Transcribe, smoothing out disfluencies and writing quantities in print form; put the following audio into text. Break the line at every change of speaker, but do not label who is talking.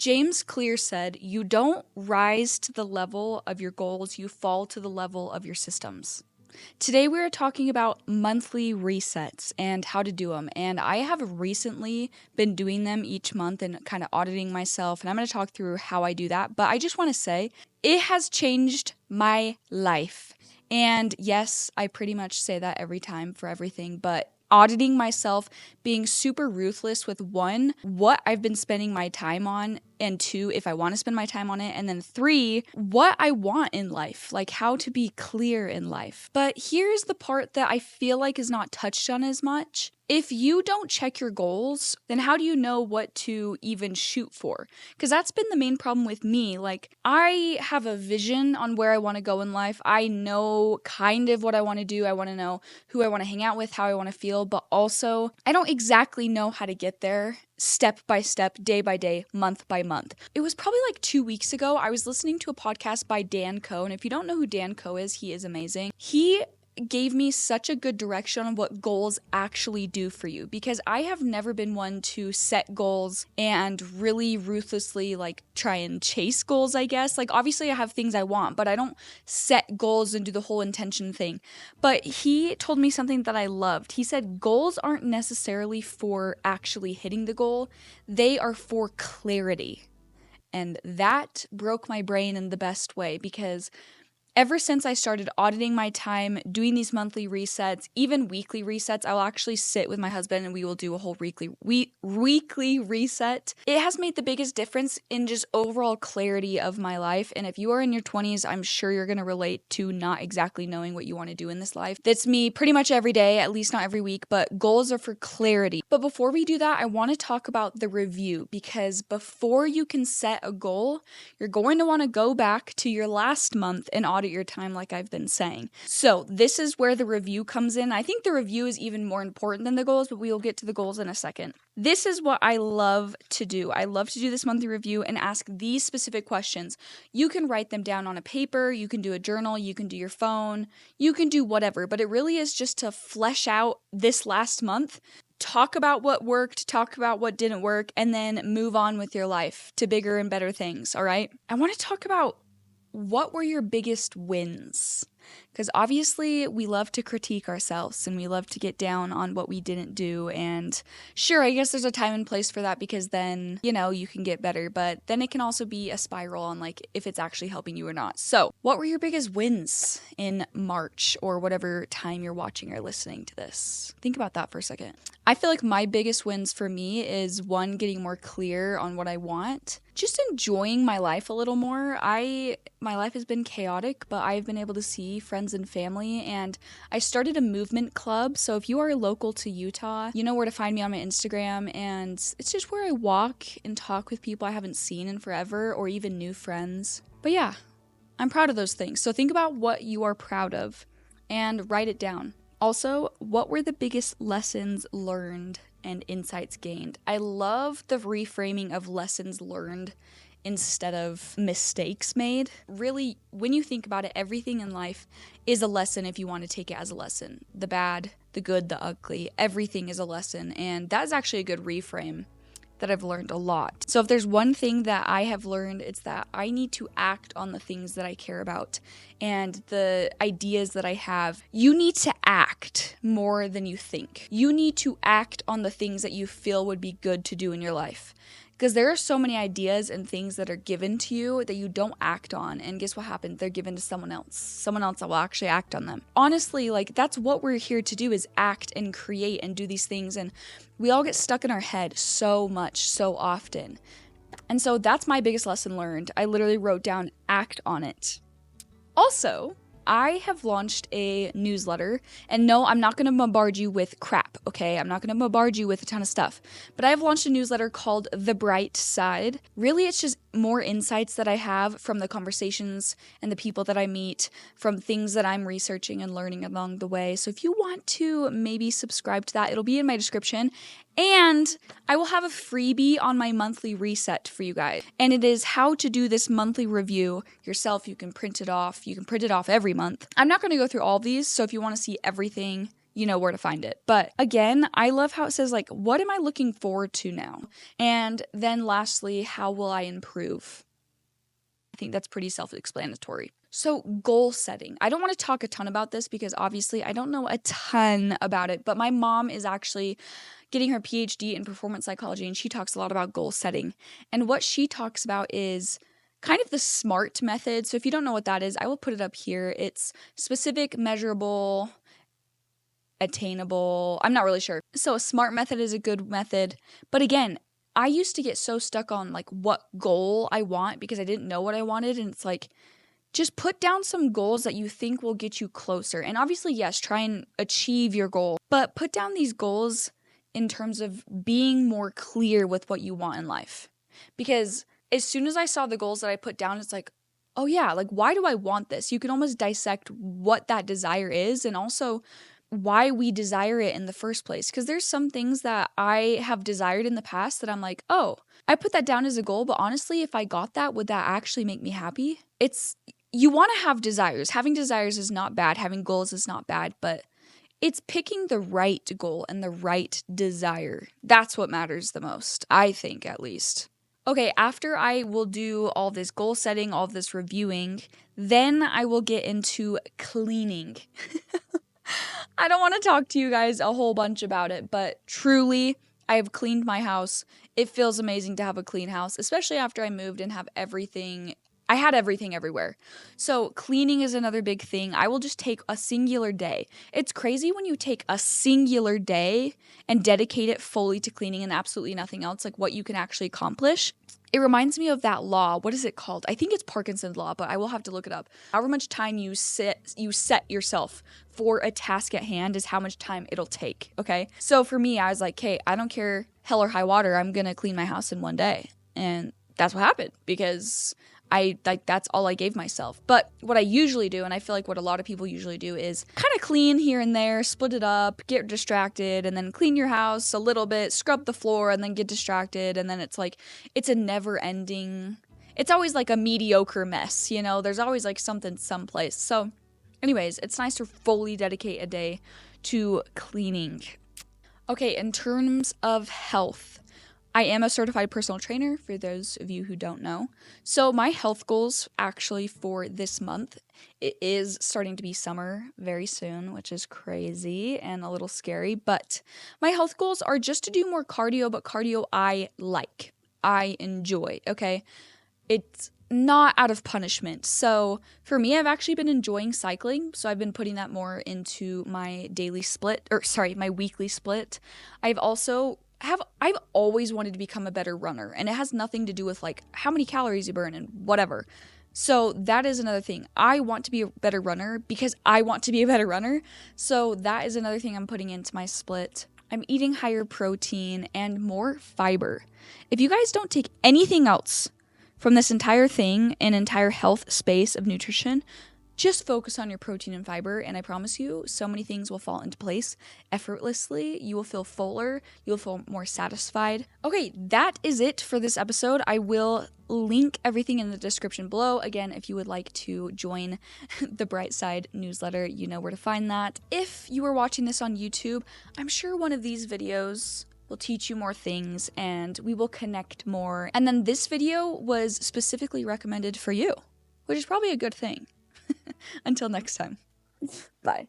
James Clear said, "You don't rise to the level of your goals, you fall to the level of your systems." Today we are talking about monthly resets and how to do them. And I have recently been doing them each month and kind of auditing myself. And I'm going to talk through how I do that. But I just want to say it has changed my life. And yes, I pretty much say that every time for everything, but auditing myself, being super ruthless with one, what I've been spending my time on, and two, if I want to spend my time on it, and then three, what I want in life, like how to be clear in life. But here's the part that I feel like is not touched on as much. If you don't check your goals, then how do you know what to even shoot for? Because that's been the main problem with me. Like, I have a vision on where I want to go in life. I know kind of what I want to do. I want to know who I want to hang out with, how I want to feel, but also I don't exactly know how to get there step by step, day by day, month by month. It was probably like 2 weeks ago. I was listening to a podcast by Dan Coe, and if you don't know who Dan Coe is, he is amazing. He gave me such a good direction on what goals actually do for you, because I have never been one to set goals and really ruthlessly like try and chase goals, I guess. Like, obviously I have things I want, but I don't set goals and do the whole intention thing. But he told me something that I loved. He said goals aren't necessarily for actually hitting the goal, they are for clarity. And that broke my brain in the best way, because ever since I started auditing my time, doing these monthly resets, even weekly resets, I'll actually sit with my husband and we will do a whole weekly reset. It has made the biggest difference in just overall clarity of my life. And if you are in your 20s, I'm sure you're going to relate to not exactly knowing what you want to do in this life. That's me pretty much every day, at least not every week, but goals are for clarity. But before we do that, I want to talk about the review, because before you can set a goal, you're going to want to go back to your last month and audit your time, like I've been saying. So this is where the review comes in. I think the review is even more important than the goals, but we will get to the goals in a second. This is what I love to do. I love to do this monthly review and ask these specific questions. You can write them down on a paper, you can do a journal, you can do your phone, you can do whatever, but it really is just to flesh out this last month. Talk about what worked, talk about what didn't work, and then move on with your life to bigger and better things, all right? I want to talk about what were your biggest wins? Because obviously we love to critique ourselves and we love to get down on what we didn't do. And sure, I guess there's a time and place for that, because then, you can get better. But then it can also be a spiral on like if it's actually helping you or not. So what were your biggest wins in March or whatever time you're watching or listening to this? Think about that for a second. I feel like my biggest wins for me is one, getting more clear on what I want. Just enjoying my life a little more. My life has been chaotic, but I've been able to see friends and family, and I started a movement club. So if you are local to Utah, you know where to find me on my Instagram, and it's just where I walk and talk with people I haven't seen in forever, or even new friends. But yeah, I'm proud of those things. So think about what you are proud of and write it down. Also, what were the biggest lessons learned and insights gained? I love the reframing of lessons learned instead of mistakes made. Really, when you think about it, everything in life is a lesson if you want to take it as a lesson. The bad, the good, the ugly, everything is a lesson. And that's actually a good reframe that I've learned a lot. So if there's one thing that I have learned, it's that I need to act on the things that I care about and the ideas that I have. You need to act more than you think. You need to act on the things that you feel would be good to do in your life. Because there are so many ideas and things that are given to you that you don't act on. And guess what happens? They're given to someone else. Someone else that will actually act on them. Honestly, like, that's what we're here to do, is act and create and do these things. And we all get stuck in our head so much, so often. And so that's my biggest lesson learned. I literally wrote down, act on it. Also, I have launched a newsletter, and no, I'm not going to bombard you with crap, okay? I'm not going to bombard you with a ton of stuff, but I have launched a newsletter called The Bright Side. Really, it's just more insights that I have from the conversations and the people that I meet, from things that I'm researching and learning along the way. So if you want to maybe subscribe to that, it'll be in my description. And I will have a freebie on my monthly reset for you guys. And it is how to do this monthly review yourself. You can print it off. You can print it off every month. I'm not going to go through all of these, so if you want to see everything, you know where to find it. But again, I love how it says like, what am I looking forward to now? And then lastly, how will I improve? I think that's pretty self-explanatory. So goal setting. I don't want to talk a ton about this because obviously I don't know a ton about it, but my mom is actually getting her PhD in performance psychology, and she talks a lot about goal setting. And what she talks about is kind of the SMART method. So if you don't know what that is, I will put it up here. It's specific, measurable, attainable. I'm not really sure. So a SMART method is a good method. But again, I used to get so stuck on like what goal I want because I didn't know what I wanted. And it's like, just put down some goals that you think will get you closer. And obviously, yes, try and achieve your goal, but put down these goals in terms of being more clear with what you want in life. Because as soon as I saw the goals that I put down, it's like, oh yeah, like why do I want this? You can almost dissect what that desire is and also why we desire it in the first place. Because there's some things that I have desired in the past that I'm like, oh, I put that down as a goal, but honestly, if I got that, would that actually make me happy? You want to have desires. Having desires is not bad. Having goals is not bad, but it's picking the right goal and the right desire. That's what matters the most, I think, at least. Okay, after I will do all this goal setting, all this reviewing, then I will get into cleaning. I don't want to talk to you guys a whole bunch about it, but truly, I have cleaned my house. It feels amazing to have a clean house, especially after I moved and have everything. I had everything everywhere. So cleaning is another big thing. I will just take a singular day. It's crazy when you take a singular day and dedicate it fully to cleaning and absolutely nothing else, like what you can actually accomplish. It reminds me of that law. What is it called? I think it's Parkinson's law, but I will have to look it up. However much time you set yourself for a task at hand is how much time it'll take, okay? So for me, I was like, okay, I don't care hell or high water. I'm going to clean my house in one day. And that's what happened because that's all I gave myself. But what I usually do, and I feel like what a lot of people usually do, is kind of clean here and there, split it up, get distracted, and then clean your house a little bit, scrub the floor, and then get distracted. And then it's like, it's a never ending, it's always like a mediocre mess, you know? There's always like something someplace. So anyways, it's nice to fully dedicate a day to cleaning. Okay, in terms of health, I am a certified personal trainer, for those of you who don't know. So my health goals actually for this month, it is starting to be summer very soon, which is crazy and a little scary. But my health goals are just to do more cardio, but cardio I like. I enjoy, okay? It's not out of punishment. So for me, I've actually been enjoying cycling. So I've been putting that more into my my weekly split. I've always wanted to become a better runner, and it has nothing to do with like how many calories you burn and whatever. So that is another thing. I want to be a better runner because I want to be a better runner. So that is another thing I'm putting into my split. I'm eating higher protein and more fiber. If you guys don't take anything else from this entire thing, an entire health space of nutrition, just focus on your protein and fiber, and I promise you, so many things will fall into place effortlessly. You will feel fuller. You'll feel more satisfied. Okay, that is it for this episode. I will link everything in the description below. Again, if you would like to join the Bright Side newsletter, you know where to find that. If you are watching this on YouTube, I'm sure one of these videos will teach you more things and we will connect more. And then this video was specifically recommended for you, which is probably a good thing. Until next time. Bye.